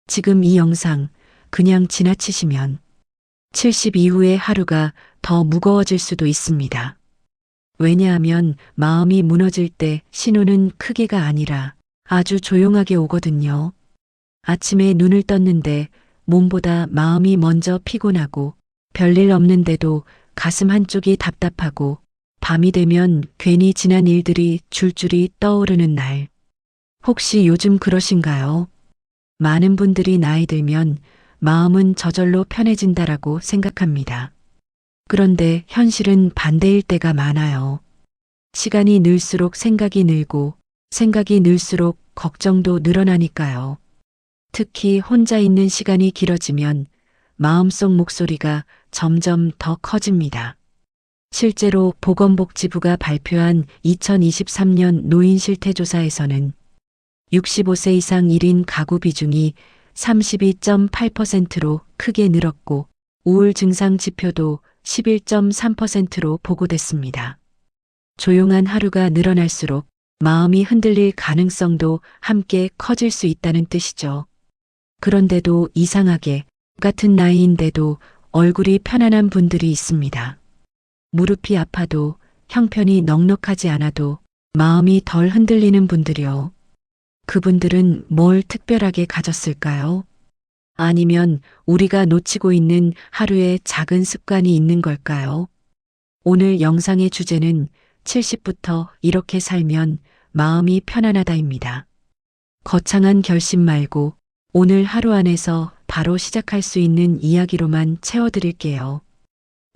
지금 이 영상 그냥 지나치시면 70 이후의 하루가 더 무거워질 수도 있습니다. 왜냐하면 마음이 무너질 때 신호는 크게가 아니라 아주 조용하게 오거든요. 아침에 눈을 떴는데 몸보다 마음이 먼저 피곤하고 별일 없는데도 가슴 한쪽이 답답하고 밤이 되면 괜히 지난 일들이 줄줄이 떠오르는 날. 혹시 요즘 그러신가요? 많은 분들이 나이 들면 마음은 저절로 편해진다라고 생각합니다. 그런데 현실은 반대일 때가 많아요. 시간이 늘수록 생각이 늘고 생각이 늘수록 걱정도 늘어나니까요. 특히 혼자 있는 시간이 길어지면 마음속 목소리가 점점 더 커집니다. 실제로 보건복지부가 발표한 2023년 노인 실태조사에서는 65세 이상 1인 가구 비중이 32.8%로 크게 늘었고 우울 증상 지표도 11.3%로 보고됐습니다. 조용한 하루가 늘어날수록 마음이 흔들릴 가능성도 함께 커질 수 있다는 뜻이죠. 그런데도 이상하게 같은 나이인데도 얼굴이 편안한 분들이 있습니다. 무릎이 아파도 형편이 넉넉하지 않아도 마음이 덜 흔들리는 분들이요. 그분들은 뭘 특별하게 가졌을까요? 아니면 우리가 놓치고 있는 하루의 작은 습관이 있는 걸까요? 오늘 영상의 주제는 70부터 이렇게 살면 마음이 편안하다입니다. 거창한 결심 말고 오늘 하루 안에서 바로 시작할 수 있는 이야기로만 채워드릴게요.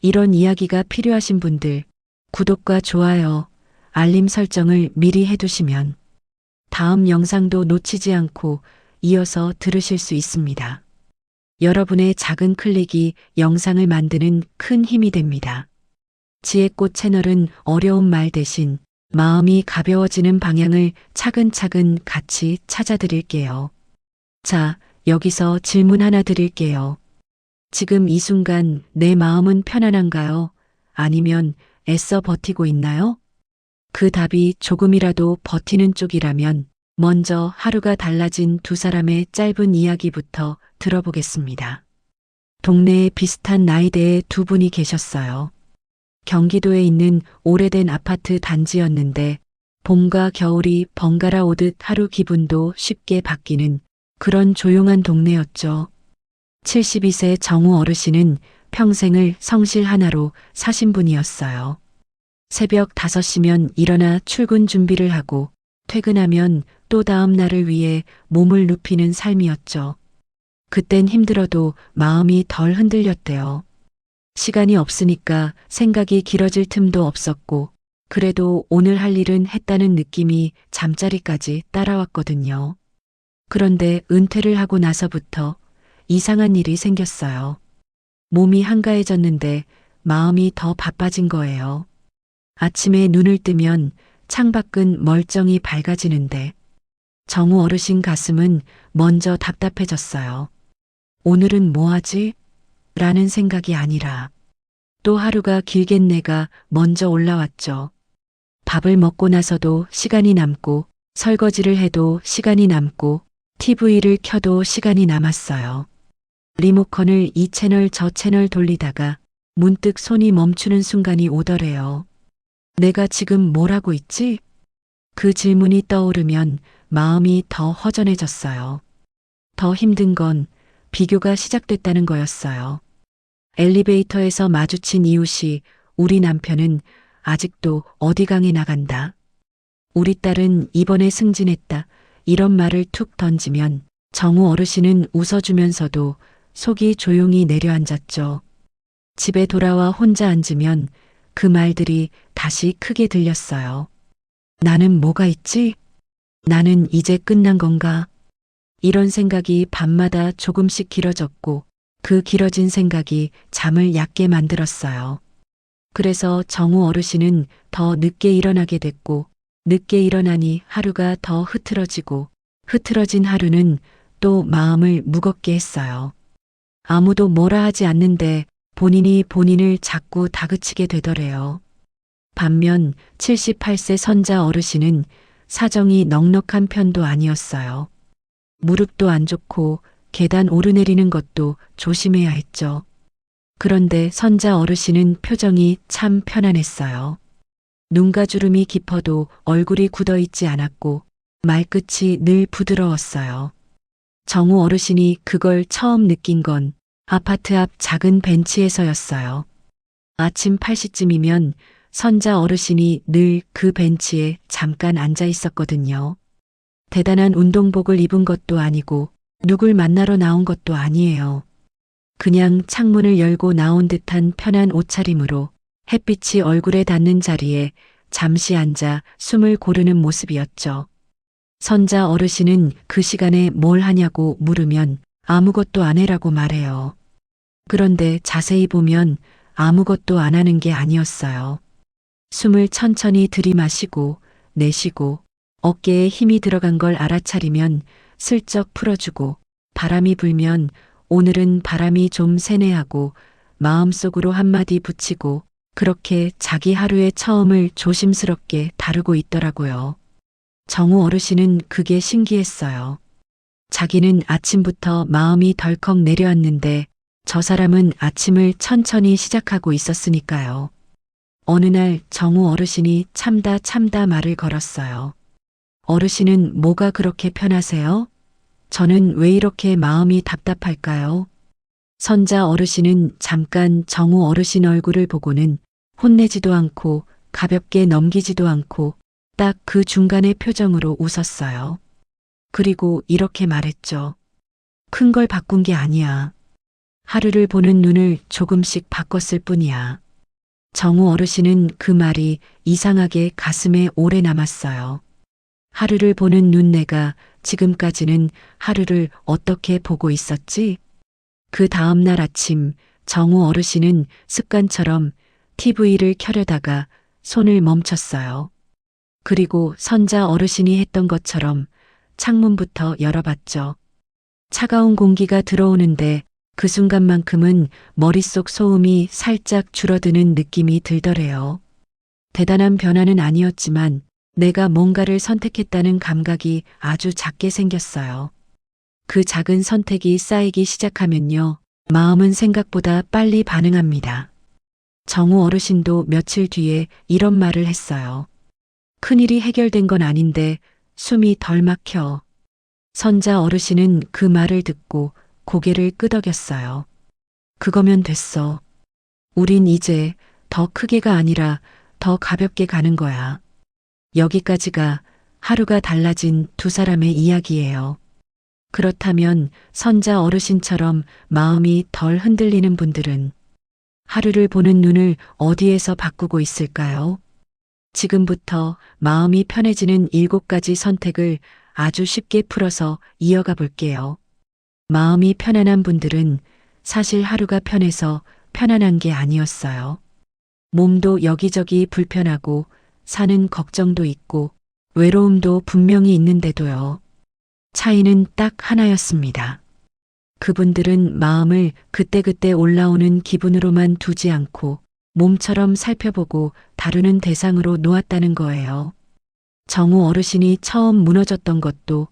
이런 이야기가 필요하신 분들, 구독과 좋아요, 알림 설정을 미리 해두시면 다음 영상도 놓치지 않고 이어서 들으실 수 있습니다. 여러분의 작은 클릭이 영상을 만드는 큰 힘이 됩니다. 지혜꽃 채널은 어려운 말 대신 마음이 가벼워지는 방향을 차근차근 같이 찾아드릴게요. 자, 여기서 질문 하나 드릴게요. 지금 이 순간 내 마음은 편안한가요? 아니면 애써 버티고 있나요? 그 답이 조금이라도 버티는 쪽이라면 먼저 하루가 달라진 두 사람의 짧은 이야기부터 들어보겠습니다. 동네에 비슷한 나이대의 두 분이 계셨어요. 경기도에 있는 오래된 아파트 단지였는데 봄과 겨울이 번갈아 오듯 하루 기분도 쉽게 바뀌는 그런 조용한 동네였죠. 72세 정우 어르신은 평생을 성실 하나로 사신 분이었어요. 새벽 5시면 일어나 출근 준비를 하고 퇴근하면 또 다음 날을 위해 몸을 눕히는 삶이었죠. 그땐 힘들어도 마음이 덜 흔들렸대요. 시간이 없으니까 생각이 길어질 틈도 없었고 그래도 오늘 할 일은 했다는 느낌이 잠자리까지 따라왔거든요. 그런데 은퇴를 하고 나서부터 이상한 일이 생겼어요. 몸이 한가해졌는데 마음이 더 바빠진 거예요. 아침에 눈을 뜨면 창밖은 멀쩡히 밝아지는데 정우 어르신 가슴은 먼저 답답해졌어요. 오늘은 뭐 하지? 라는 생각이 아니라 또 하루가 길겠네가 먼저 올라왔죠. 밥을 먹고 나서도 시간이 남고 설거지를 해도 시간이 남고 TV를 켜도 시간이 남았어요. 리모컨을 이 채널 저 채널 돌리다가 문득 손이 멈추는 순간이 오더래요. 내가 지금 뭘 하고 있지? 그 질문이 떠오르면 마음이 더 허전해졌어요. 더 힘든 건 비교가 시작됐다는 거였어요. 엘리베이터에서 마주친 이웃이 우리 남편은 아직도 어디 강에 나간다. 우리 딸은 이번에 승진했다. 이런 말을 툭 던지면 정우 어르신은 웃어주면서도 속이 조용히 내려앉았죠. 집에 돌아와 혼자 앉으면 그 말들이 다시 크게 들렸어요. 나는 뭐가 있지? 나는 이제 끝난 건가? 이런 생각이 밤마다 조금씩 길어졌고 그 길어진 생각이 잠을 얕게 만들었어요. 그래서 정우 어르신은 더 늦게 일어나게 됐고 늦게 일어나니 하루가 더 흐트러지고 흐트러진 하루는 또 마음을 무겁게 했어요. 아무도 뭐라 하지 않는데 본인이 본인을 자꾸 다그치게 되더래요. 반면 78세 선자 어르신은 사정이 넉넉한 편도 아니었어요. 무릎도 안 좋고 계단 오르내리는 것도 조심해야 했죠. 그런데 선자 어르신은 표정이 참 편안했어요. 눈가 주름이 깊어도 얼굴이 굳어있지 않았고 말끝이 늘 부드러웠어요. 정우 어르신이 그걸 처음 느낀 건 아파트 앞 작은 벤치에서였어요. 아침 8시쯤이면 선자 어르신이 늘 그 벤치에 잠깐 앉아 있었거든요. 대단한 운동복을 입은 것도 아니고 누굴 만나러 나온 것도 아니에요. 그냥 창문을 열고 나온 듯한 편한 옷차림으로 햇빛이 얼굴에 닿는 자리에 잠시 앉아 숨을 고르는 모습이었죠. 선자 어르신은 그 시간에 뭘 하냐고 물으면 아무것도 안 해라고 말해요. 그런데 자세히 보면 아무것도 안 하는 게 아니었어요. 숨을 천천히 들이마시고 내쉬고 어깨에 힘이 들어간 걸 알아차리면 슬쩍 풀어주고 바람이 불면 오늘은 바람이 좀 세네 하고 마음속으로 한마디 붙이고 그렇게 자기 하루의 처음을 조심스럽게 다루고 있더라고요. 정우 어르신은 그게 신기했어요. 자기는 아침부터 마음이 덜컥 내려앉는데 저 사람은 아침을 천천히 시작하고 있었으니까요. 어느 날 정우 어르신이 참다 말을 걸었어요. 어르신은 뭐가 그렇게 편하세요? 저는 왜 이렇게 마음이 답답할까요? 선자 어르신은 잠깐 정우 어르신 얼굴을 보고는 혼내지도 않고 가볍게 넘기지도 않고 딱 그 중간의 표정으로 웃었어요. 그리고 이렇게 말했죠. 큰 걸 바꾼 게 아니야. 하루를 보는 눈을 조금씩 바꿨을 뿐이야. 정우 어르신은 그 말이 이상하게 가슴에 오래 남았어요. 하루를 보는 눈 내가 지금까지는 하루를 어떻게 보고 있었지? 그 다음 날 아침 정우 어르신은 습관처럼 TV를 켜려다가 손을 멈췄어요. 그리고 선자 어르신이 했던 것처럼 창문부터 열어봤죠. 차가운 공기가 들어오는데 그 순간만큼은 머릿속 소음이 살짝 줄어드는 느낌이 들더래요. 대단한 변화는 아니었지만 내가 뭔가를 선택했다는 감각이 아주 작게 생겼어요. 그 작은 선택이 쌓이기 시작하면요. 마음은 생각보다 빨리 반응합니다. 정우 어르신도 며칠 뒤에 이런 말을 했어요. 큰일이 해결된 건 아닌데 숨이 덜 막혀. 선자 어르신은 그 말을 듣고 고개를 끄덕였어요. 그거면 됐어. 우린 이제 더 크게가 아니라 더 가볍게 가는 거야. 여기까지가 하루가 달라진 두 사람의 이야기예요. 그렇다면 선자 어르신처럼 마음이 덜 흔들리는 분들은 하루를 보는 눈을 어디에서 바꾸고 있을까요? 지금부터 마음이 편해지는 7가지 선택을 아주 쉽게 풀어서 이어가 볼게요. 마음이 편안한 분들은 사실 하루가 편해서 편안한 게 아니었어요. 몸도 여기저기 불편하고 사는 걱정도 있고 외로움도 분명히 있는데도요. 차이는 딱 하나였습니다. 그분들은 마음을 그때그때 올라오는 기분으로만 두지 않고 몸처럼 살펴보고 다루는 대상으로 놓았다는 거예요. 정우 어르신이 처음 무너졌던 것도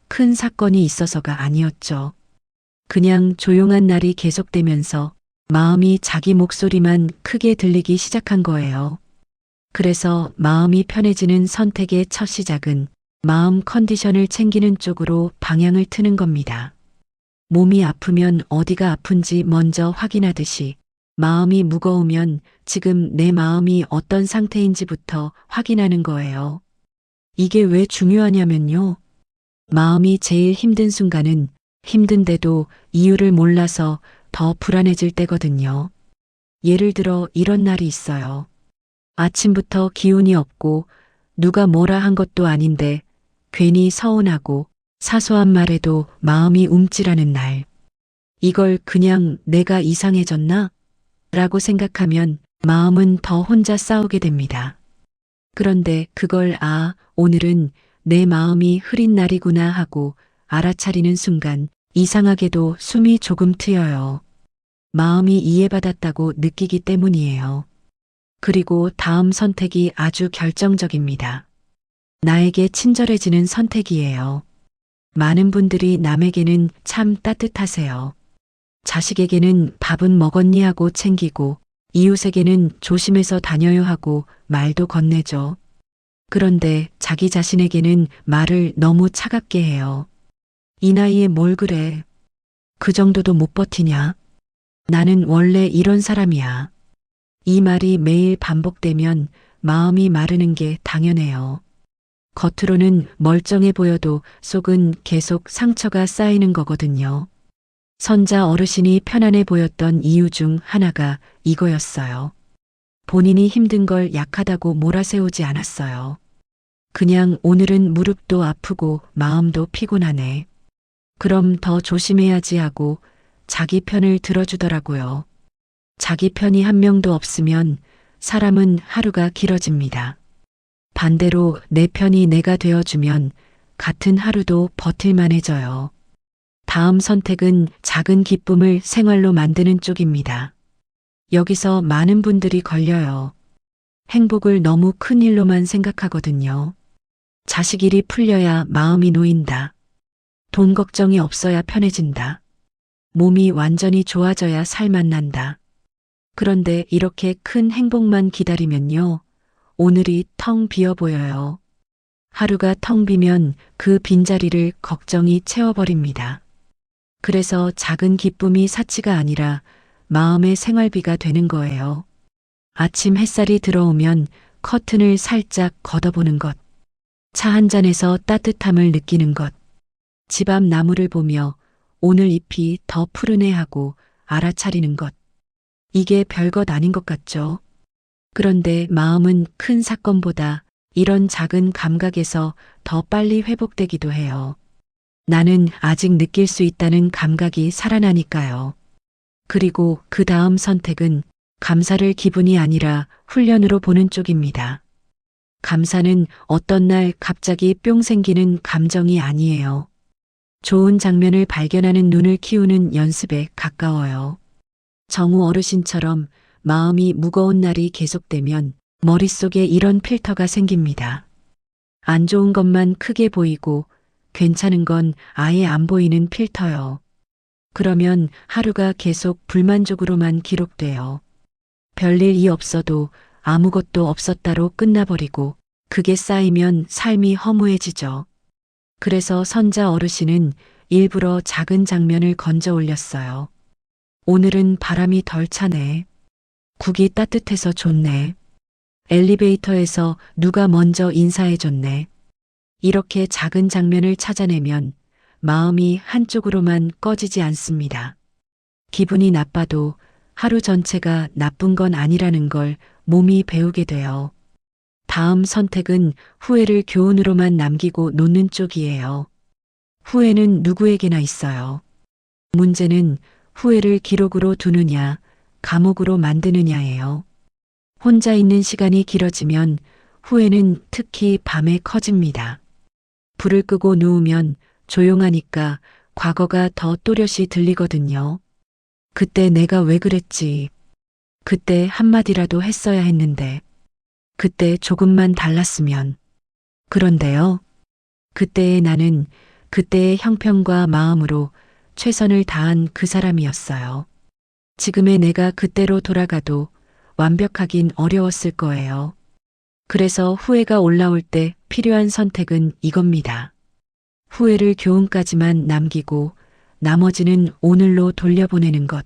큰 사건이 있어서가 아니었죠. 그냥 조용한 날이 계속되면서 마음이 자기 목소리만 크게 들리기 시작한 거예요. 그래서 마음이 편해지는 선택의 첫 시작은 마음 컨디션을 챙기는 쪽으로 방향을 트는 겁니다. 몸이 아프면 어디가 아픈지 먼저 확인하듯이 마음이 무거우면 지금 내 마음이 어떤 상태인지부터 확인하는 거예요. 이게 왜 중요하냐면요. 마음이 제일 힘든 순간은 힘든데도 이유를 몰라서 더 불안해질 때거든요. 예를 들어 이런 날이 있어요. 아침부터 기운이 없고 누가 뭐라 한 것도 아닌데 괜히 서운하고 사소한 말에도 마음이 움찔하는 날. 이걸 그냥 내가 이상해졌나? 라고 생각하면 마음은 더 혼자 싸우게 됩니다. 그런데 그걸 오늘은 내 마음이 흐린 날이구나 하고 알아차리는 순간 이상하게도 숨이 조금 트여요. 마음이 이해받았다고 느끼기 때문이에요. 그리고 다음 선택이 아주 결정적입니다. 나에게 친절해지는 선택이에요. 많은 분들이 남에게는 참 따뜻하세요. 자식에게는 밥은 먹었니 하고 챙기고 이웃에게는 조심해서 다녀요 하고 말도 건네죠. 그런데 자기 자신에게는 말을 너무 차갑게 해요. 이 나이에 뭘 그래? 그 정도도 못 버티냐? 나는 원래 이런 사람이야. 이 말이 매일 반복되면 마음이 마르는 게 당연해요. 겉으로는 멀쩡해 보여도 속은 계속 상처가 쌓이는 거거든요. 선자 어르신이 편안해 보였던 이유 중 하나가 이거였어요. 본인이 힘든 걸 약하다고 몰아세우지 않았어요. 그냥 오늘은 무릎도 아프고 마음도 피곤하네. 그럼 더 조심해야지 하고 자기 편을 들어주더라고요. 자기 편이 한 명도 없으면 사람은 하루가 길어집니다. 반대로 내 편이 내가 되어주면 같은 하루도 버틸만해져요. 다음 선택은 작은 기쁨을 생활로 만드는 쪽입니다. 여기서 많은 분들이 걸려요. 행복을 너무 큰 일로만 생각하거든요. 자식 일이 풀려야 마음이 놓인다. 돈 걱정이 없어야 편해진다. 몸이 완전히 좋아져야 살만 난다. 그런데 이렇게 큰 행복만 기다리면요. 오늘이 텅 비어 보여요. 하루가 텅 비면 그 빈자리를 걱정이 채워버립니다. 그래서 작은 기쁨이 사치가 아니라 마음의 생활비가 되는 거예요. 아침 햇살이 들어오면 커튼을 살짝 걷어보는 것. 차 한 잔에서 따뜻함을 느끼는 것. 집 앞 나무를 보며 오늘 잎이 더 푸르네 하고 알아차리는 것. 이게 별것 아닌 것 같죠? 그런데 마음은 큰 사건보다 이런 작은 감각에서 더 빨리 회복되기도 해요. 나는 아직 느낄 수 있다는 감각이 살아나니까요. 그리고 그 다음 선택은 감사를 기분이 아니라 훈련으로 보는 쪽입니다. 감사는 어떤 날 갑자기 뿅 생기는 감정이 아니에요. 좋은 장면을 발견하는 눈을 키우는 연습에 가까워요. 정우 어르신처럼 마음이 무거운 날이 계속되면 머릿속에 이런 필터가 생깁니다. 안 좋은 것만 크게 보이고 괜찮은 건 아예 안 보이는 필터요. 그러면 하루가 계속 불만족으로만 기록돼요. 별일이 없어도 아무것도 없었다로 끝나버리고 그게 쌓이면 삶이 허무해지죠. 그래서 선자 어르신은 일부러 작은 장면을 건져 올렸어요. 오늘은 바람이 덜 차네. 국이 따뜻해서 좋네. 엘리베이터에서 누가 먼저 인사해줬네. 이렇게 작은 장면을 찾아내면 마음이 한쪽으로만 꺼지지 않습니다. 기분이 나빠도 하루 전체가 나쁜 건 아니라는 걸 몸이 배우게 돼요. 다음 선택은 후회를 교훈으로만 남기고 놓는 쪽이에요. 후회는 누구에게나 있어요. 문제는 후회를 기록으로 두느냐, 감옥으로 만드느냐예요. 혼자 있는 시간이 길어지면 후회는 특히 밤에 커집니다. 불을 끄고 누우면 조용하니까 과거가 더 또렷이 들리거든요. 그때 내가 왜 그랬지? 그때 한마디라도 했어야 했는데. 그때 조금만 달랐으면. 그런데요. 그때의 나는 그때의 형편과 마음으로 최선을 다한 그 사람이었어요. 지금의 내가 그때로 돌아가도 완벽하긴 어려웠을 거예요. 그래서 후회가 올라올 때 필요한 선택은 이겁니다. 후회를 교훈까지만 남기고 나머지는 오늘로 돌려보내는 것.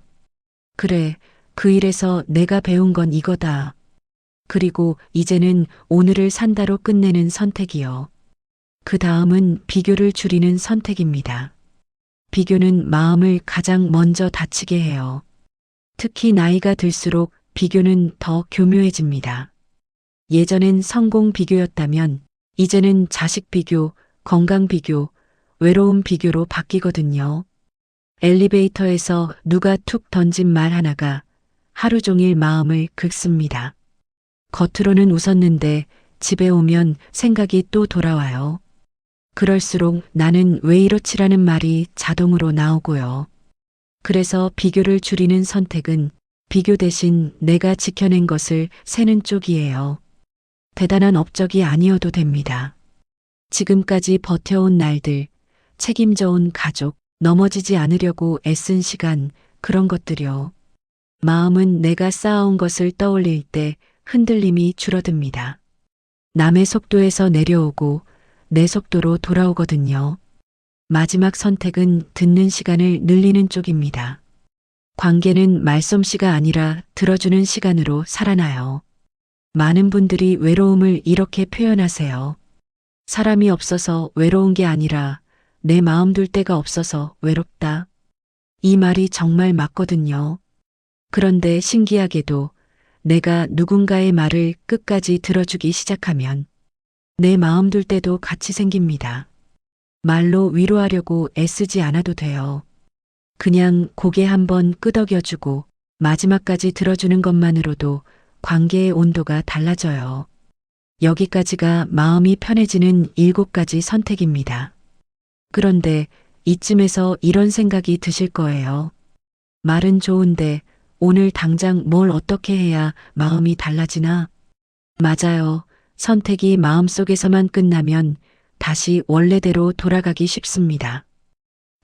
그래, 그 일에서 내가 배운 건 이거다. 그리고 이제는 오늘을 산다로 끝내는 선택이요. 그 다음은 비교를 줄이는 선택입니다. 비교는 마음을 가장 먼저 다치게 해요. 특히 나이가 들수록 비교는 더 교묘해집니다. 예전엔 성공 비교였다면 이제는 자식 비교, 건강 비교, 외로움 비교로 바뀌거든요. 엘리베이터에서 누가 툭 던진 말 하나가 하루 종일 마음을 긁습니다. 겉으로는 웃었는데 집에 오면 생각이 또 돌아와요. 그럴수록 나는 왜 이렇지라는 말이 자동으로 나오고요. 그래서 비교를 줄이는 선택은 비교 대신 내가 지켜낸 것을 세는 쪽이에요. 대단한 업적이 아니어도 됩니다. 지금까지 버텨온 날들, 책임져 온 가족, 넘어지지 않으려고 애쓴 시간, 그런 것들이요. 마음은 내가 쌓아온 것을 떠올릴 때 흔들림이 줄어듭니다. 남의 속도에서 내려오고 내 속도로 돌아오거든요. 마지막 선택은 듣는 시간을 늘리는 쪽입니다. 관계는 말솜씨가 아니라 들어주는 시간으로 살아나요. 많은 분들이 외로움을 이렇게 표현하세요. 사람이 없어서 외로운 게 아니라 내 마음 둘 데가 없어서 외롭다. 이 말이 정말 맞거든요. 그런데 신기하게도 내가 누군가의 말을 끝까지 들어주기 시작하면 내 마음 둘 때도 같이 생깁니다. 말로 위로하려고 애쓰지 않아도 돼요. 그냥 고개 한번 끄덕여주고 마지막까지 들어주는 것만으로도 관계의 온도가 달라져요. 여기까지가 마음이 편해지는 7가지 선택입니다. 그런데 이쯤에서 이런 생각이 드실 거예요. 말은 좋은데 오늘 당장 뭘 어떻게 해야 마음이 달라지나? 맞아요. 선택이 마음속에서만 끝나면 다시 원래대로 돌아가기 쉽습니다.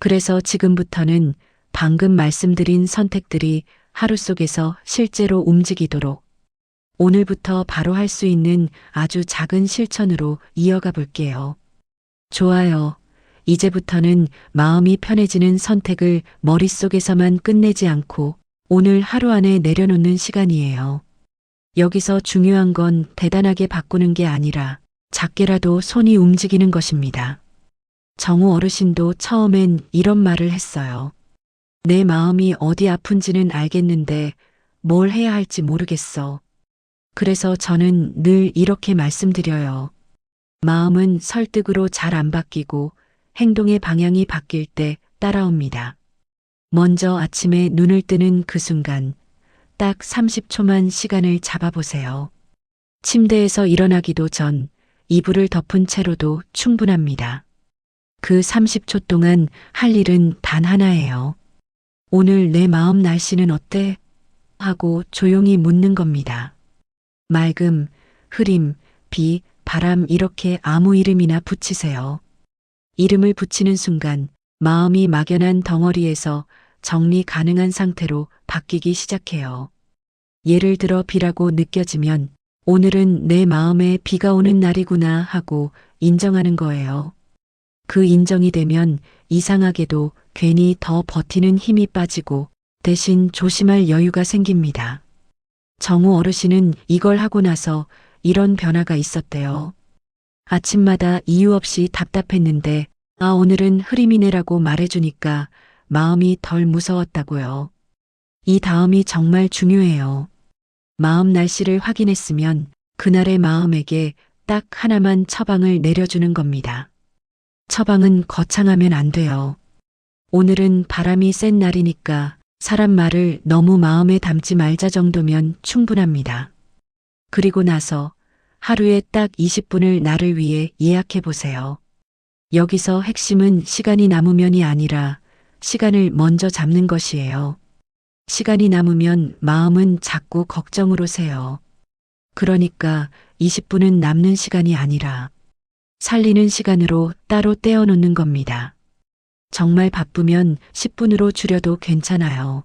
그래서 지금부터는 방금 말씀드린 선택들이 하루 속에서 실제로 움직이도록 오늘부터 바로 할 수 있는 아주 작은 실천으로 이어가 볼게요. 좋아요. 이제부터는 마음이 편해지는 선택을 머릿속에서만 끝내지 않고 오늘 하루 안에 내려놓는 시간이에요. 여기서 중요한 건 대단하게 바꾸는 게 아니라 작게라도 손이 움직이는 것입니다. 정우 어르신도 처음엔 이런 말을 했어요. 내 마음이 어디 아픈지는 알겠는데 뭘 해야 할지 모르겠어. 그래서 저는 늘 이렇게 말씀드려요. 마음은 설득으로 잘 안 바뀌고 행동의 방향이 바뀔 때 따라옵니다. 먼저 아침에 눈을 뜨는 그 순간 딱 30초만 시간을 잡아보세요. 침대에서 일어나기도 전 이불을 덮은 채로도 충분합니다. 그 30초 동안 할 일은 단 하나예요. 오늘 내 마음 날씨는 어때? 하고 조용히 묻는 겁니다. 맑음, 흐림, 비, 바람 이렇게 아무 이름이나 붙이세요. 이름을 붙이는 순간 마음이 막연한 덩어리에서 정리 가능한 상태로 바뀌기 시작해요. 예를 들어 비라고 느껴지면 오늘은 내 마음에 비가 오는 날이구나 하고 인정하는 거예요. 그 인정이 되면 이상하게도 괜히 더 버티는 힘이 빠지고 대신 조심할 여유가 생깁니다. 정우 어르신은 이걸 하고 나서 이런 변화가 있었대요. 아침마다 이유 없이 답답했는데 오늘은 흐림이네라고 말해주니까 마음이 덜 무서웠다고요. 이 다음이 정말 중요해요. 마음 날씨를 확인했으면 그날의 마음에게 딱 하나만 처방을 내려주는 겁니다. 처방은 거창하면 안 돼요. 오늘은 바람이 센 날이니까 사람 말을 너무 마음에 담지 말자 정도면 충분합니다. 그리고 나서 하루에 딱 20분을 나를 위해 예약해 보세요. 여기서 핵심은 시간이 남으면이 아니라 시간을 먼저 잡는 것이에요. 시간이 남으면 마음은 자꾸 걱정으로 새요. 그러니까 20분은 남는 시간이 아니라 살리는 시간으로 따로 떼어놓는 겁니다. 정말 바쁘면 10분으로 줄여도 괜찮아요.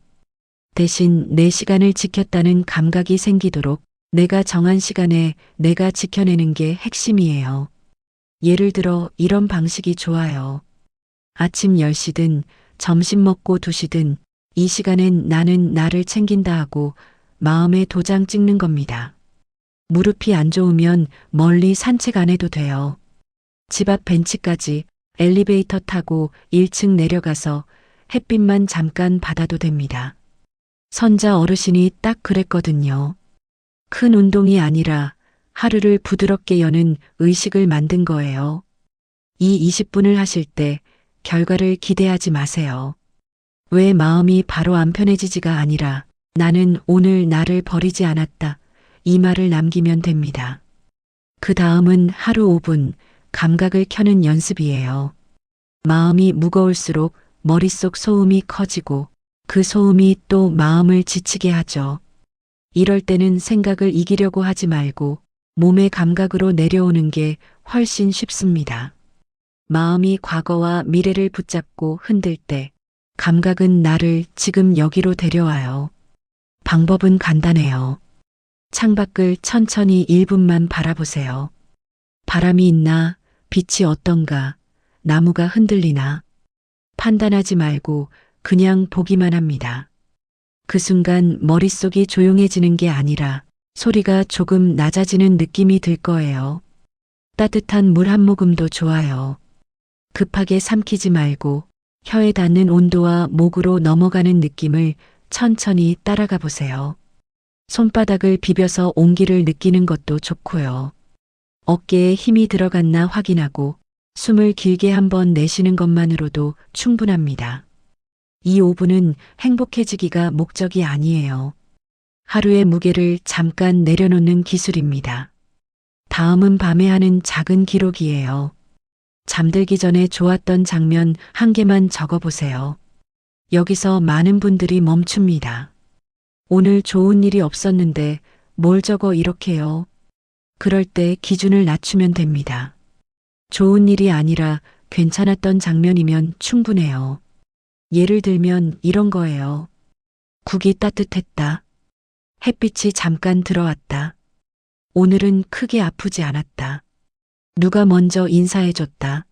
대신 내 시간을 지켰다는 감각이 생기도록 내가 정한 시간에 내가 지켜내는 게 핵심이에요. 예를 들어 이런 방식이 좋아요. 아침 10시든 점심 먹고 2시든 이 시간엔 나는 나를 챙긴다 하고 마음에 도장 찍는 겁니다. 무릎이 안 좋으면 멀리 산책 안 해도 돼요. 집 앞 벤치까지 엘리베이터 타고 1층 내려가서 햇빛만 잠깐 받아도 됩니다. 선자 어르신이 딱 그랬거든요. 큰 운동이 아니라 하루를 부드럽게 여는 의식을 만든 거예요. 이 20분을 하실 때 결과를 기대하지 마세요. 왜 마음이 바로 안 편해지지가 아니라 나는 오늘 나를 버리지 않았다. 이 말을 남기면 됩니다. 그 다음은 하루 5분 감각을 켜는 연습이에요. 마음이 무거울수록 머릿속 소음이 커지고 그 소음이 또 마음을 지치게 하죠. 이럴 때는 생각을 이기려고 하지 말고 몸의 감각으로 내려오는 게 훨씬 쉽습니다. 마음이 과거와 미래를 붙잡고 흔들 때 감각은 나를 지금 여기로 데려와요. 방법은 간단해요. 창밖을 천천히 1분만 바라보세요. 바람이 있나, 빛이 어떤가, 나무가 흔들리나. 판단하지 말고 그냥 보기만 합니다. 그 순간 머릿속이 조용해지는 게 아니라 소리가 조금 낮아지는 느낌이 들 거예요. 따뜻한 물 한 모금도 좋아요. 급하게 삼키지 말고 혀에 닿는 온도와 목으로 넘어가는 느낌을 천천히 따라가 보세요. 손바닥을 비벼서 온기를 느끼는 것도 좋고요. 어깨에 힘이 들어갔나 확인하고 숨을 길게 한번 내쉬는 것만으로도 충분합니다. 이 5분은 행복해지기가 목적이 아니에요. 하루의 무게를 잠깐 내려놓는 기술입니다. 다음은 밤에 하는 작은 기록이에요. 잠들기 전에 좋았던 장면 한 개만 적어보세요. 여기서 많은 분들이 멈춥니다. 오늘 좋은 일이 없었는데 뭘 적어 이렇게요? 그럴 때 기준을 낮추면 됩니다. 좋은 일이 아니라 괜찮았던 장면이면 충분해요. 예를 들면 이런 거예요. 국이 따뜻했다. 햇빛이 잠깐 들어왔다. 오늘은 크게 아프지 않았다. 누가 먼저 인사해줬다.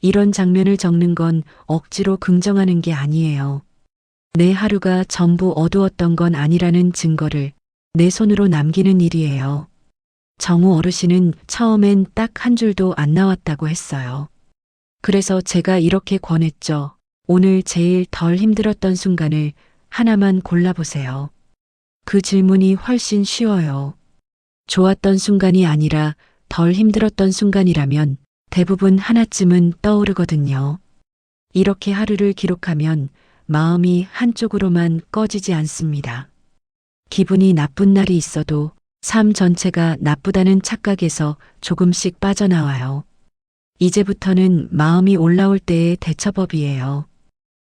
이런 장면을 적는 건 억지로 긍정하는 게 아니에요. 내 하루가 전부 어두웠던 건 아니라는 증거를 내 손으로 남기는 일이에요. 정우 어르신은 처음엔 딱 한 줄도 안 나왔다고 했어요. 그래서 제가 이렇게 권했죠. 오늘 제일 덜 힘들었던 순간을 하나만 골라보세요. 그 질문이 훨씬 쉬워요. 좋았던 순간이 아니라 덜 힘들었던 순간이라면 대부분 하나쯤은 떠오르거든요. 이렇게 하루를 기록하면 마음이 한쪽으로만 꺼지지 않습니다. 기분이 나쁜 날이 있어도 삶 전체가 나쁘다는 착각에서 조금씩 빠져나와요. 이제부터는 마음이 올라올 때의 대처법이에요.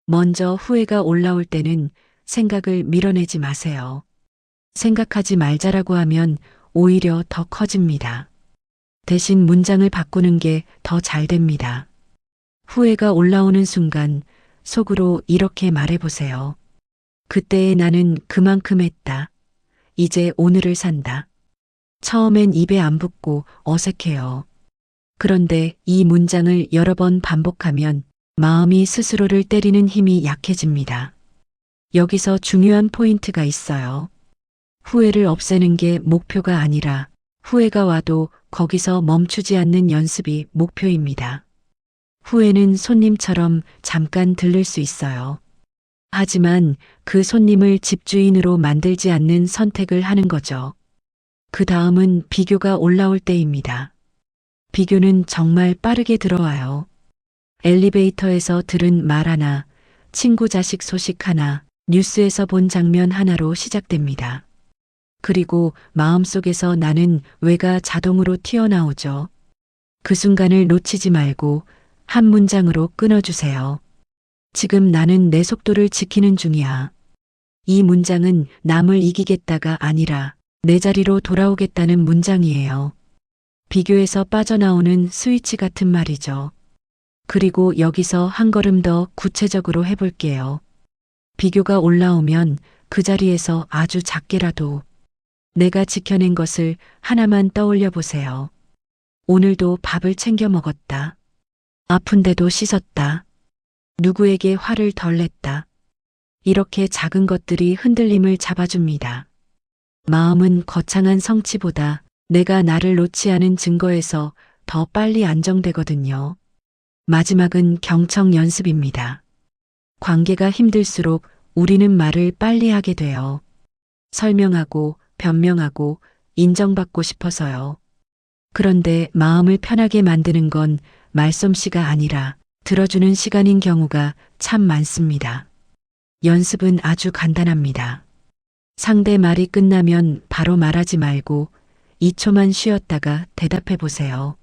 먼저 후회가 올라올 때는 생각을 밀어내지 마세요. 생각하지 말자라고 하면 오히려 더 커집니다. 대신 문장을 바꾸는 게 더 잘 됩니다. 후회가 올라오는 순간 속으로 이렇게 말해보세요. 그때의 나는 그만큼 했다. 이제 오늘을 산다. 처음엔 입에 안 붙고 어색해요. 그런데 이 문장을 여러 번 반복하면 마음이 스스로를 때리는 힘이 약해집니다. 여기서 중요한 포인트가 있어요. 후회를 없애는 게 목표가 아니라 후회가 와도 거기서 멈추지 않는 연습이 목표입니다. 후회는 손님처럼 잠깐 들릴 수 있어요. 하지만 그 손님을 집주인으로 만들지 않는 선택을 하는 거죠. 그 다음은 비교가 올라올 때입니다. 비교는 정말 빠르게 들어와요. 엘리베이터에서 들은 말 하나, 친구 자식 소식 하나, 뉴스에서 본 장면 하나로 시작됩니다. 그리고 마음속에서 나는 왜가 자동으로 튀어나오죠. 그 순간을 놓치지 말고 한 문장으로 끊어주세요. 지금 나는 내 속도를 지키는 중이야. 이 문장은 남을 이기겠다가 아니라 내 자리로 돌아오겠다는 문장이에요. 비교에서 빠져나오는 스위치 같은 말이죠. 그리고 여기서 한 걸음 더 구체적으로 해볼게요. 비교가 올라오면 그 자리에서 아주 작게라도 내가 지켜낸 것을 하나만 떠올려 보세요. 오늘도 밥을 챙겨 먹었다. 아픈데도 씻었다. 누구에게 화를 덜 냈다. 이렇게 작은 것들이 흔들림을 잡아줍니다. 마음은 거창한 성취보다 내가 나를 놓지 않은 증거에서 더 빨리 안정되거든요. 마지막은 경청 연습입니다. 관계가 힘들수록 우리는 말을 빨리 하게 돼요. 설명하고 변명하고 인정받고 싶어서요. 그런데 마음을 편하게 만드는 건 말솜씨가 아니라 들어주는 시간인 경우가 참 많습니다. 연습은 아주 간단합니다. 상대 말이 끝나면 바로 말하지 말고 2초만 쉬었다가 대답해 보세요.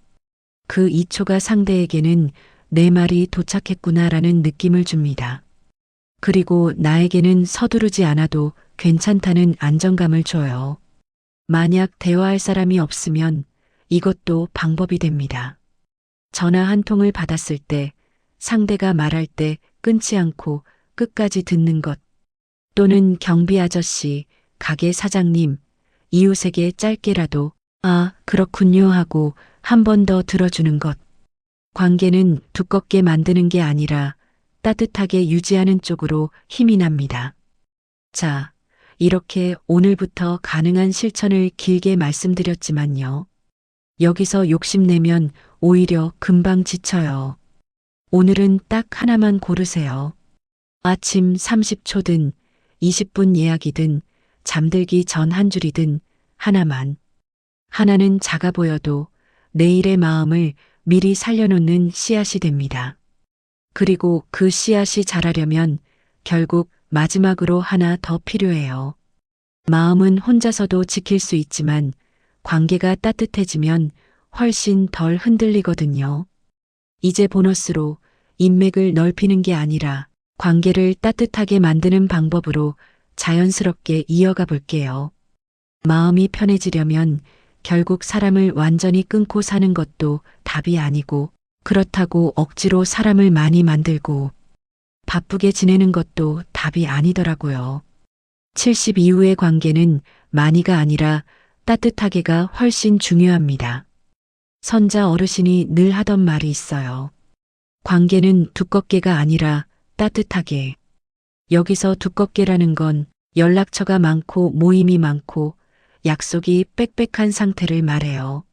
그 2초가 상대에게는 내 말이 도착했구나라는 느낌을 줍니다. 그리고 나에게는 서두르지 않아도 괜찮다는 안정감을 줘요. 만약 대화할 사람이 없으면 이것도 방법이 됩니다. 전화 한 통을 받았을 때, 상대가 말할 때 끊지 않고 끝까지 듣는 것. 또는 경비 아저씨, 가게 사장님, 이웃에게 짧게라도 아, 그렇군요 하고 한 번 더 들어주는 것. 관계는 두껍게 만드는 게 아니라 따뜻하게 유지하는 쪽으로 힘이 납니다. 자, 이렇게 오늘부터 가능한 실천을 길게 말씀드렸지만요. 여기서 욕심내면 오히려 금방 지쳐요. 오늘은 딱 하나만 고르세요. 아침 30초든 20분 예약이든 잠들기 전 한 줄이든 하나만. 하나는 작아 보여도 내일의 마음을 미리 살려놓는 씨앗이 됩니다. 그리고 그 씨앗이 자라려면 결국 마지막으로 하나 더 필요해요. 마음은 혼자서도 지킬 수 있지만 관계가 따뜻해지면 훨씬 덜 흔들리거든요. 이제 보너스로 인맥을 넓히는 게 아니라 관계를 따뜻하게 만드는 방법으로 자연스럽게 이어가 볼게요. 마음이 편해지려면 결국 사람을 완전히 끊고 사는 것도 답이 아니고 그렇다고 억지로 사람을 많이 만들고 바쁘게 지내는 것도 답이 아니더라고요. 70 이후의 관계는 많이가 아니라 따뜻하게가 훨씬 중요합니다. 선자 어르신이 늘 하던 말이 있어요. 관계는 두껍게가 아니라 따뜻하게. 여기서 두껍게라는 건 연락처가 많고 모임이 많고 약속이 빽빽한 상태를 말해요.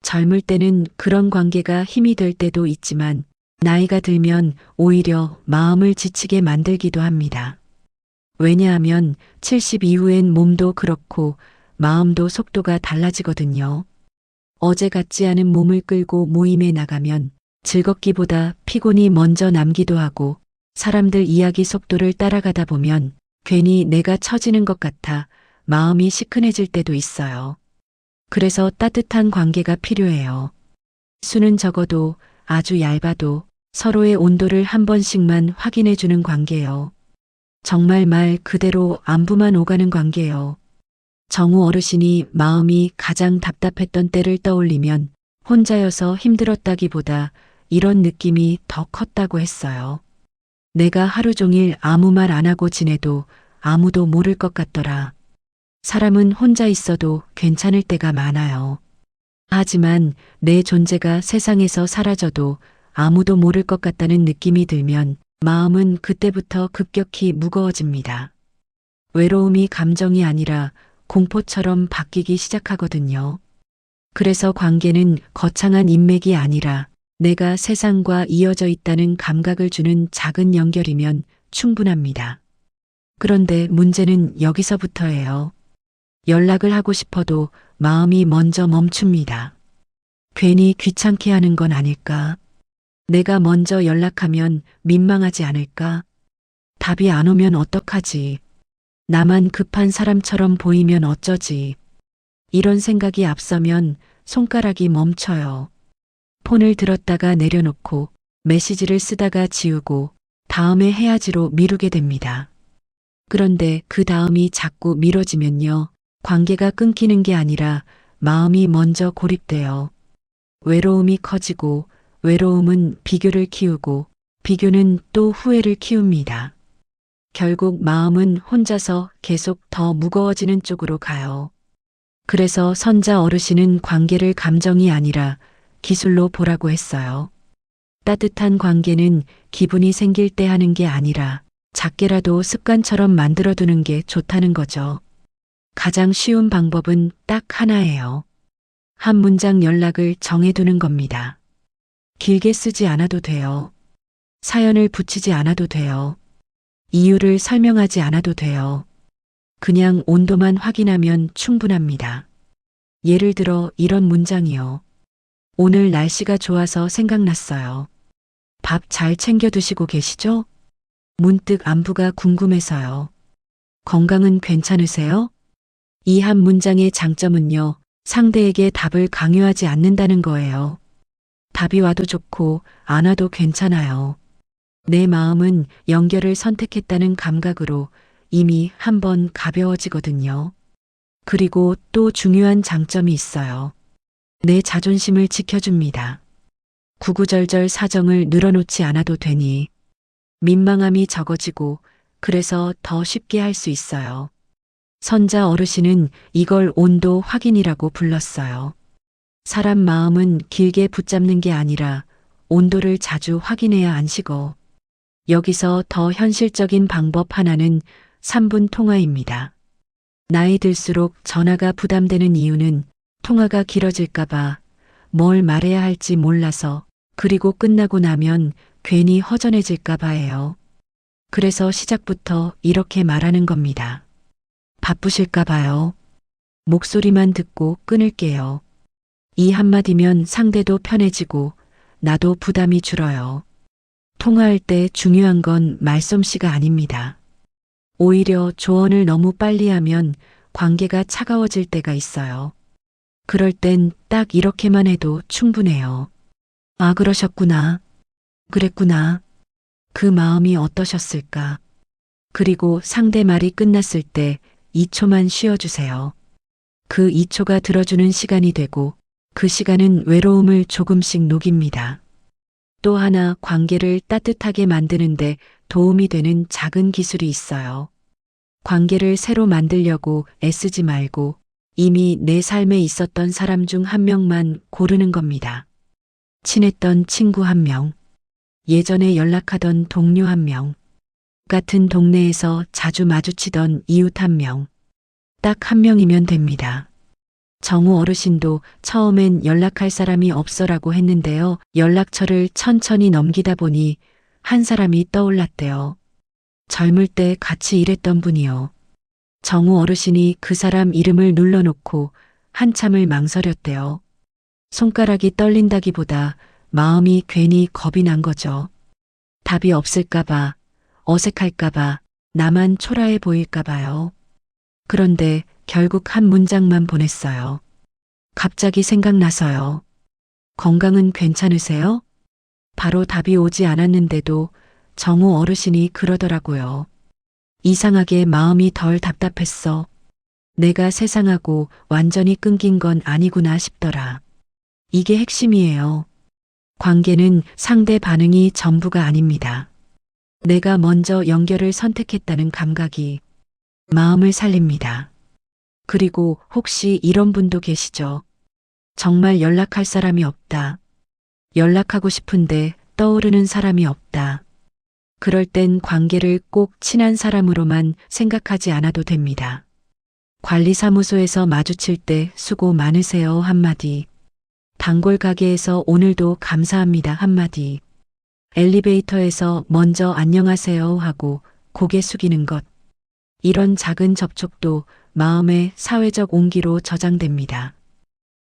젊을 때는 그런 관계가 힘이 될 때도 있지만 나이가 들면 오히려 마음을 지치게 만들기도 합니다. 왜냐하면 70 이후엔 몸도 그렇고 마음도 속도가 달라지거든요. 어제 같지 않은 몸을 끌고 모임에 나가면 즐겁기보다 피곤이 먼저 남기도 하고 사람들 이야기 속도를 따라가다 보면 괜히 내가 처지는 것 같아 마음이 시큰해질 때도 있어요. 그래서 따뜻한 관계가 필요해요. 수는 적어도 아주 얇아도 서로의 온도를 한 번씩만 확인해 주는 관계요. 정말 말 그대로 안부만 오가는 관계요. 정우 어르신이 마음이 가장 답답했던 때를 떠올리면 혼자여서 힘들었다기보다 이런 느낌이 더 컸다고 했어요. 내가 하루 종일 아무 말 안 하고 지내도 아무도 모를 것 같더라. 사람은 혼자 있어도 괜찮을 때가 많아요. 하지만 내 존재가 세상에서 사라져도 아무도 모를 것 같다는 느낌이 들면 마음은 그때부터 급격히 무거워집니다. 외로움이 감정이 아니라 공포처럼 바뀌기 시작하거든요. 그래서 관계는 거창한 인맥이 아니라 내가 세상과 이어져 있다는 감각을 주는 작은 연결이면 충분합니다. 그런데 문제는 여기서부터예요. 연락을 하고 싶어도 마음이 먼저 멈춥니다. 괜히 귀찮게 하는 건 아닐까? 내가 먼저 연락하면 민망하지 않을까? 답이 안 오면 어떡하지? 나만 급한 사람처럼 보이면 어쩌지? 이런 생각이 앞서면 손가락이 멈춰요. 폰을 들었다가 내려놓고 메시지를 쓰다가 지우고 다음에 해야지로 미루게 됩니다. 그런데 그 다음이 자꾸 미뤄지면요. 관계가 끊기는 게 아니라 마음이 먼저 고립돼요. 외로움이 커지고 외로움은 비교를 키우고 비교는 또 후회를 키웁니다. 결국 마음은 혼자서 계속 더 무거워지는 쪽으로 가요. 그래서 선자 어르신은 관계를 감정이 아니라 기술로 보라고 했어요. 따뜻한 관계는 기분이 생길 때 하는 게 아니라 작게라도 습관처럼 만들어두는 게 좋다는 거죠. 가장 쉬운 방법은 딱 하나예요. 한 문장 연락을 정해두는 겁니다. 길게 쓰지 않아도 돼요. 사연을 붙이지 않아도 돼요. 이유를 설명하지 않아도 돼요. 그냥 온도만 확인하면 충분합니다. 예를 들어 이런 문장이요. 오늘 날씨가 좋아서 생각났어요. 밥 잘 챙겨 드시고 계시죠? 문득 안부가 궁금해서요. 건강은 괜찮으세요? 이 한 문장의 장점은요, 상대에게 답을 강요하지 않는다는 거예요. 답이 와도 좋고 안 와도 괜찮아요. 내 마음은 연결을 선택했다는 감각으로 이미 한번 가벼워지거든요. 그리고 또 중요한 장점이 있어요. 내 자존심을 지켜줍니다. 구구절절 사정을 늘어놓지 않아도 되니 민망함이 적어지고 그래서 더 쉽게 할 수 있어요. 선자 어르신은 이걸 온도 확인이라고 불렀어요. 사람 마음은 길게 붙잡는 게 아니라 온도를 자주 확인해야 안 식어. 여기서 더 현실적인 방법 하나는 3분 통화입니다. 나이 들수록 전화가 부담되는 이유는 통화가 길어질까봐, 뭘 말해야 할지 몰라서, 그리고 끝나고 나면 괜히 허전해질까봐예요. 그래서 시작부터 이렇게 말하는 겁니다. 바쁘실까봐요. 목소리만 듣고 끊을게요. 이 한마디면 상대도 편해지고 나도 부담이 줄어요. 통화할 때 중요한 건 말솜씨가 아닙니다. 오히려 조언을 너무 빨리 하면 관계가 차가워질 때가 있어요. 그럴 땐 딱 이렇게만 해도 충분해요. 아, 그러셨구나. 그랬구나. 그 마음이 어떠셨을까? 그리고 상대 말이 끝났을 때 2초만 쉬어주세요. 그 2초가 들어주는 시간이 되고 그 시간은 외로움을 조금씩 녹입니다. 또 하나 관계를 따뜻하게 만드는데 도움이 되는 작은 기술이 있어요. 관계를 새로 만들려고 애쓰지 말고 이미 내 삶에 있었던 사람 중 한 명만 고르는 겁니다. 친했던 친구 한 명, 예전에 연락하던 동료 한 명, 같은 동네에서 자주 마주치던 이웃 한 명, 딱 한 명이면 됩니다. 정우 어르신도 처음엔 연락할 사람이 없어라고 했는데요. 연락처를 천천히 넘기다 보니 한 사람이 떠올랐대요. 젊을 때 같이 일했던 분이요. 정우 어르신이 그 사람 이름을 눌러놓고 한참을 망설였대요. 손가락이 떨린다기보다 마음이 괜히 겁이 난 거죠. 답이 없을까봐, 어색할까봐, 나만 초라해 보일까봐요. 그런데 결국 한 문장만 보냈어요. 갑자기 생각나서요. 건강은 괜찮으세요? 바로 답이 오지 않았는데도 정우 어르신이 그러더라고요. 이상하게 마음이 덜 답답했어. 내가 세상하고 완전히 끊긴 건 아니구나 싶더라. 이게 핵심이에요. 관계는 상대 반응이 전부가 아닙니다. 내가 먼저 연결을 선택했다는 감각이 마음을 살립니다. 그리고 혹시 이런 분도 계시죠? 정말 연락할 사람이 없다. 연락하고 싶은데 떠오르는 사람이 없다. 그럴 땐 관계를 꼭 친한 사람으로만 생각하지 않아도 됩니다. 관리사무소에서 마주칠 때 수고 많으세요 한마디. 단골 가게에서 오늘도 감사합니다 한마디. 엘리베이터에서 먼저 안녕하세요 하고 고개 숙이는 것. 이런 작은 접촉도 마음의 사회적 온기로 저장됩니다.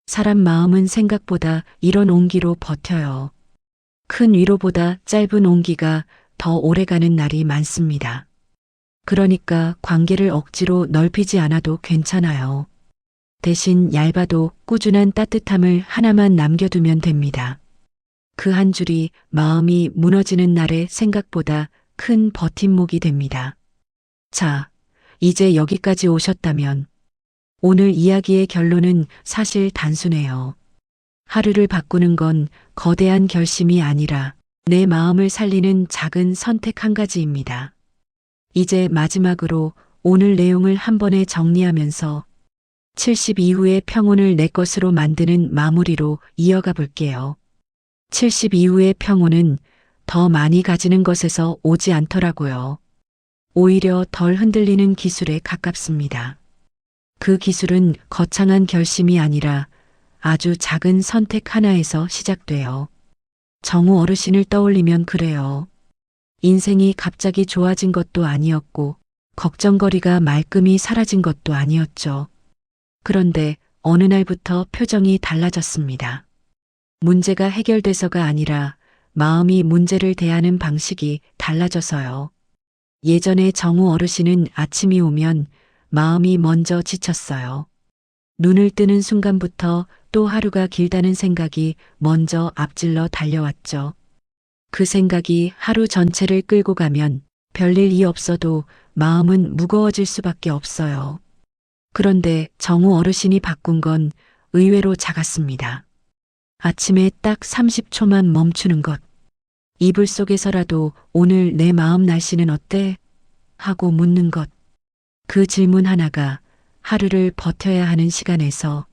사람 마음은 생각보다 이런 온기로 버텨요. 큰 위로보다 짧은 온기가 더 오래가는 날이 많습니다. 그러니까 관계를 억지로 넓히지 않아도 괜찮아요. 대신 얇아도 꾸준한 따뜻함을 하나만 남겨두면 됩니다. 그 한 줄이 마음이 무너지는 날의 생각보다 큰 버팀목이 됩니다. 자, 이제 여기까지 오셨다면 오늘 이야기의 결론은 사실 단순해요. 하루를 바꾸는 건 거대한 결심이 아니라 내 마음을 살리는 작은 선택 한 가지입니다. 이제 마지막으로 오늘 내용을 한 번에 정리하면서 70 이후의 평온을 내 것으로 만드는 마무리로 이어가 볼게요. 70 이후의 평온은 더 많이 가지는 것에서 오지 않더라고요. 오히려 덜 흔들리는 기술에 가깝습니다. 그 기술은 거창한 결심이 아니라 아주 작은 선택 하나에서 시작돼요. 정우 어르신을 떠올리면 그래요. 인생이 갑자기 좋아진 것도 아니었고 걱정거리가 말끔히 사라진 것도 아니었죠. 그런데 어느 날부터 표정이 달라졌습니다. 문제가 해결돼서가 아니라 마음이 문제를 대하는 방식이 달라져서요. 예전에 정우 어르신은 아침이 오면 마음이 먼저 지쳤어요. 눈을 뜨는 순간부터 또 하루가 길다는 생각이 먼저 앞질러 달려왔죠. 그 생각이 하루 전체를 끌고 가면 별일이 없어도 마음은 무거워질 수밖에 없어요. 그런데 정우 어르신이 바꾼 건 의외로 작았습니다. 아침에 딱 30초만 멈추는 것. 이불 속에서라도 오늘 내 마음 날씨는 어때? 하고 묻는 것. 그 질문 하나가 하루를 버텨야 하는 시간에서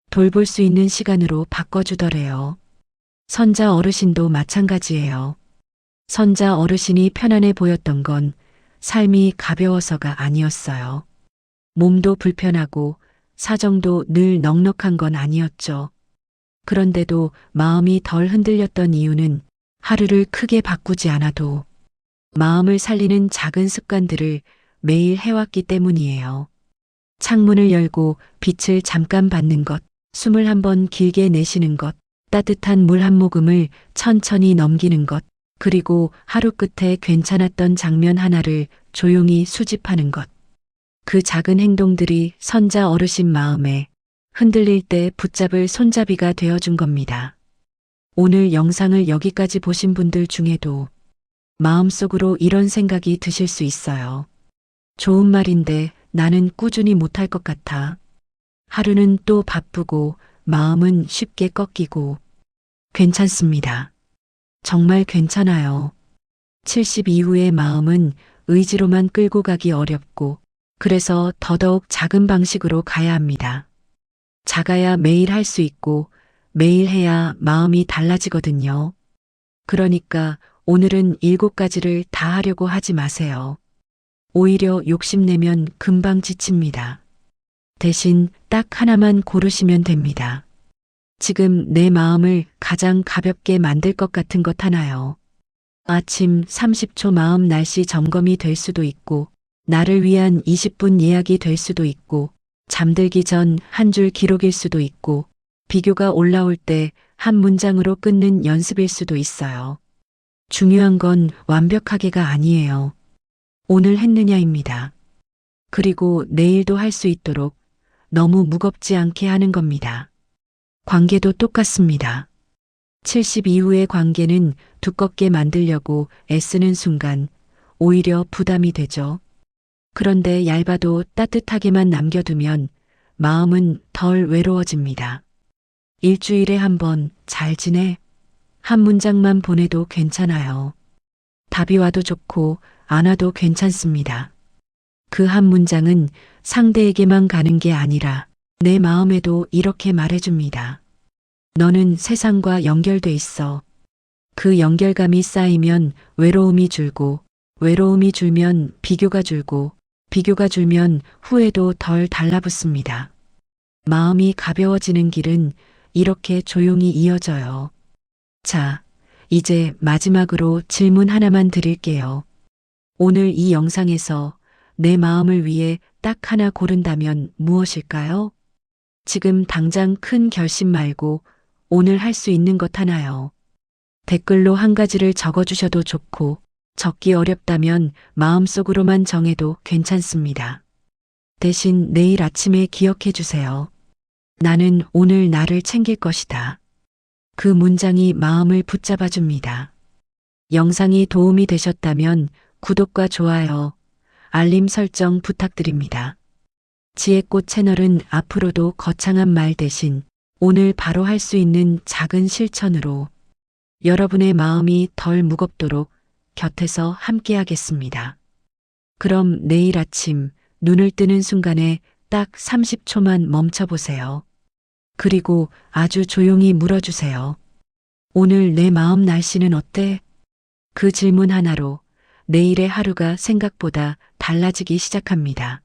돌볼 수 있는 시간으로 바꿔주더래요. 선자 어르신도 마찬가지예요. 선자 어르신이 편안해 보였던 건 삶이 가벼워서가 아니었어요. 몸도 불편하고 사정도 늘 넉넉한 건 아니었죠. 그런데도 마음이 덜 흔들렸던 이유는 하루를 크게 바꾸지 않아도 마음을 살리는 작은 습관들을 매일 해왔기 때문이에요. 창문을 열고 빛을 잠깐 받는 것, 숨을 한번 길게 내쉬는 것, 따뜻한 물 한 모금을 천천히 넘기는 것, 그리고 하루 끝에 괜찮았던 장면 하나를 조용히 수집하는 것. 그 작은 행동들이 선자 어르신 마음에 흔들릴 때 붙잡을 손잡이가 되어준 겁니다. 오늘 영상을 여기까지 보신 분들 중에도 마음속으로 이런 생각이 드실 수 있어요. 좋은 말인데 나는 꾸준히 못할 것 같아. 하루는 또 바쁘고 마음은 쉽게 꺾이고. 괜찮습니다. 정말 괜찮아요. 70 이후의 마음은 의지로만 끌고 가기 어렵고 그래서 더더욱 작은 방식으로 가야 합니다. 작아야 매일 할 수 있고 매일 해야 마음이 달라지거든요. 그러니까 오늘은 7가지를 다 하려고 하지 마세요. 오히려 욕심내면 금방 지칩니다. 대신 딱 하나만 고르시면 됩니다. 지금 내 마음을 가장 가볍게 만들 것 같은 것 하나요. 아침 30초 마음 날씨 점검이 될 수도 있고, 나를 위한 20분 예약이 될 수도 있고, 잠들기 전 한 줄 기록일 수도 있고, 비교가 올라올 때 한 문장으로 끊는 연습일 수도 있어요. 중요한 건 완벽하게가 아니에요. 오늘 했느냐입니다. 그리고 내일도 할 수 있도록 너무 무겁지 않게 하는 겁니다. 관계도 똑같습니다. 70 이후의 관계는 두껍게 만들려고 애쓰는 순간 오히려 부담이 되죠. 그런데 얇아도 따뜻하게만 남겨두면 마음은 덜 외로워집니다. 일주일에 한 번 잘 지내? 한 문장만 보내도 괜찮아요. 답이 와도 좋고 안 와도 괜찮습니다. 그 한 문장은 상대에게만 가는 게 아니라 내 마음에도 이렇게 말해줍니다. 너는 세상과 연결돼 있어. 그 연결감이 쌓이면 외로움이 줄고, 외로움이 줄면 비교가 줄고, 비교가 줄면 후회도 덜 달라붙습니다. 마음이 가벼워지는 길은 이렇게 조용히 이어져요. 자, 이제 마지막으로 질문 하나만 드릴게요. 오늘 이 영상에서 내 마음을 위해 딱 하나 고른다면 무엇일까요? 지금 당장 큰 결심 말고 오늘 할 수 있는 것 하나요. 댓글로 한 가지를 적어주셔도 좋고 적기 어렵다면 마음속으로만 정해도 괜찮습니다. 대신 내일 아침에 기억해 주세요. 나는 오늘 나를 챙길 것이다. 그 문장이 마음을 붙잡아 줍니다. 영상이 도움이 되셨다면 구독과 좋아요, 알림 설정 부탁드립니다. 지혜꽃 채널은 앞으로도 거창한 말 대신 오늘 바로 할 수 있는 작은 실천으로 여러분의 마음이 덜 무겁도록 곁에서 함께하겠습니다. 그럼 내일 아침 눈을 뜨는 순간에 딱 30초만 멈춰보세요. 그리고 아주 조용히 물어주세요. 오늘 내 마음 날씨는 어때? 그 질문 하나로 내일의 하루가 생각보다 달라지기 시작합니다.